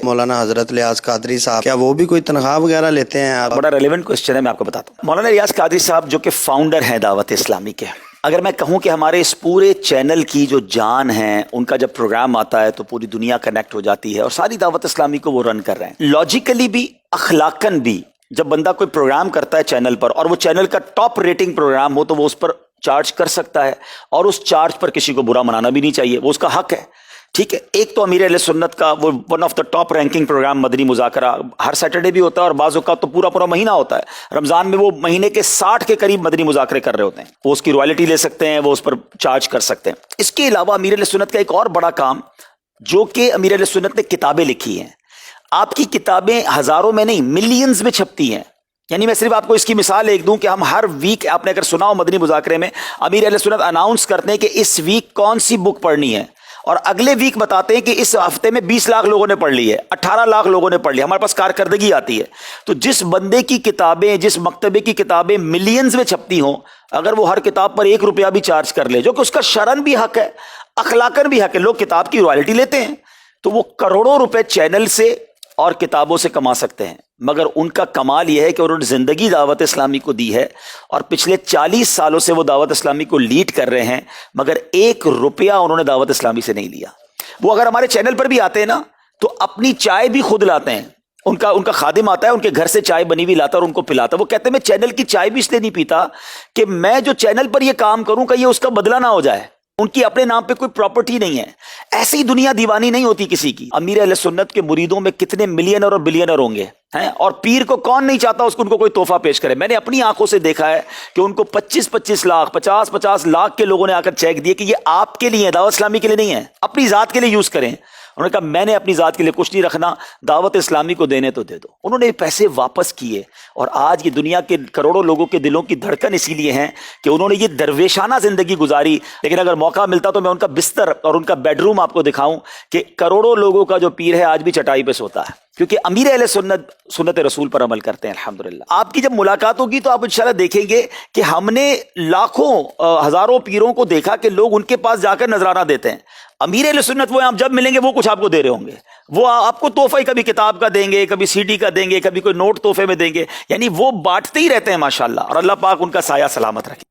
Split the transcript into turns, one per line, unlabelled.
مولانا حضرت ریاض قادری صاحب، کیا وہ بھی کوئی تنخواہ وغیرہ لیتے ہیں؟
بڑا ریلیونٹ کوسچن ہے، میں آپ کو بتاتا ہوں۔ مولانا ریاض قادری صاحب جو کہ فاؤنڈر ہیں دعوت اسلامی کے، اگر میں کہوں کہ ہمارے اس پورے چینل کی جو جان ہے، ان کا جب پروگرام آتا ہے تو پوری دنیا کنیکٹ ہو جاتی ہے، اور ساری دعوت اسلامی کو وہ رن کر رہے ہیں۔ لاجیکلی بھی، اخلاقاً بھی، جب بندہ کوئی پروگرام کرتا ہے چینل پر اور وہ چینل کا ٹاپ ریٹنگ پروگرام ہو تو وہ اس پر چارج کر سکتا ہے، اور اس چارج پر کسی کو برا منانا بھی نہیں چاہیے، وہ اس کا حق ہے، ٹھیک ہے۔ ایک تو امیر اہل سنت کا وہ one of the top ranking programme Madani Muzakra Hare Saturday بھی ہوتا ہے، اور بعض اوقات تو پورا مہینہ ہوتا ہے۔ رمضان میں وہ مہینے کے 60 کے قریب مدنی مذاکرے کر رہے ہوتے ہیں، وہ اس کی رائلٹی لے سکتے ہیں، وہ اس پر چارج کر سکتے ہیں۔ اس کے علاوہ امیر اہل سنت کا ایک اور بڑا کام، جو کہ امیر اہل سنت نے کتابیں لکھی ہیں۔ آپ کی کتابیں ہزاروں میں نہیں، ملینز میں چھپتی ہیں۔ یعنی میں صرف آپ کو اس کی مثال ایک دوں کہ ہم ہر ویک، آپ نے اگر سنا ہو مدنی مذاکرے میں، امیر اہل سنت اناؤنس کرتے ہیں کہ اس ویک کون سی بک پڑھنی ہے، اور اگلے ویک بتاتے ہیں کہ اس ہفتے میں 20 لاکھ لوگوں نے پڑھ لی ہے، 18 لاکھ لوگوں نے پڑھ لی، ہمارے پاس کارکردگی آتی ہے۔ تو جس بندے کی کتابیں، جس مکتبے کی کتابیں ملینز میں چھپتی ہوں، اگر وہ ہر کتاب پر 1 روپیہ بھی چارج کر لے، جو کہ اس کا شرعاً بھی حق ہے، اخلاقاً بھی حق ہے، لوگ کتاب کی رائلٹی لیتے ہیں، تو وہ کروڑوں روپے چینل سے اور کتابوں سے کما سکتے ہیں۔ مگر ان کا کمال یہ ہے کہ انہوں نے زندگی دعوت اسلامی کو دی ہے، اور پچھلے 40 سالوں سے وہ دعوت اسلامی کو لیڈ کر رہے ہیں، مگر 1 روپیہ انہوں نے دعوت اسلامی سے نہیں لیا۔ وہ اگر ہمارے چینل پر بھی آتے ہیں نا، تو اپنی چائے بھی خود لاتے ہیں، ان کا خادم آتا ہے، ان کے گھر سے چائے بنی ہوئی لاتا ہے اور ان کو پلاتا ہے۔ وہ کہتے ہیں میں چینل کی چائے بھی اس لیے نہیں پیتا کہ میں جو چینل پر یہ کام کروں کہ یہ اس کا بدلہ نہ ہو جائے، ان کی اپنے نام پہ کوئی پراپرٹی نہیں ہے۔ ایسی دنیا دیوانی نہیں ہوتی کسی کی۔ امیر اہل سنت کے مریدوں میں کتنے ملینر اور بلینر ہوں گے ہیں، اور پیر کو کون نہیں چاہتا اس کو ان کو کوئی تحفہ پیش کرے۔ میں نے اپنی آنکھوں سے دیکھا ہے کہ ان کو 25 لاکھ 50 لاکھ کے لوگوں نے آ کر چیک دیے کہ یہ آپ کے لیے ہے، دعوت اسلامی کے لیے نہیں ہے، اپنی ذات کے لیے یوز کریں۔ انہوں نے کہا میں نے اپنی ذات کے لیے کچھ نہیں رکھنا، دعوت اسلامی کو دینے تو دے دو۔ انہوں نے پیسے واپس کیے، اور آج یہ دنیا کے کروڑوں لوگوں کے دلوں کی دھڑکن اسی لیے ہیں کہ انہوں نے یہ درویشانہ زندگی گزاری۔ لیکن اگر موقع ملتا تو میں ان کا بستر اور ان کا بیڈ روم آپ کو دکھاؤں کہ کروڑوں لوگوں کا جو پیر ہے آج بھی چٹائی پہ سوتا ہے، کیونکہ امیر اہل سنت رسول پر عمل کرتے ہیں الحمدللہ۔ آپ کی جب ملاقات ہوگی تو آپ انشاءاللہ دیکھیں گے کہ ہم نے لاکھوں ہزاروں پیروں کو دیکھا کہ لوگ ان کے پاس جا کر نذرانہ دیتے ہیں۔ امیر اہل سنت وہ آپ جب ملیں گے وہ کچھ آپ کو دے رہے ہوں گے، وہ آپ کو تحفہ کبھی کتاب کا دیں گے، کبھی CD کا دیں گے، کبھی کوئی نوٹ تحفے میں دیں گے، یعنی وہ بانٹتے ہی رہتے ہیں ماشاءاللہ، اور اللہ پاک ان کا سایہ سلامت رکھے۔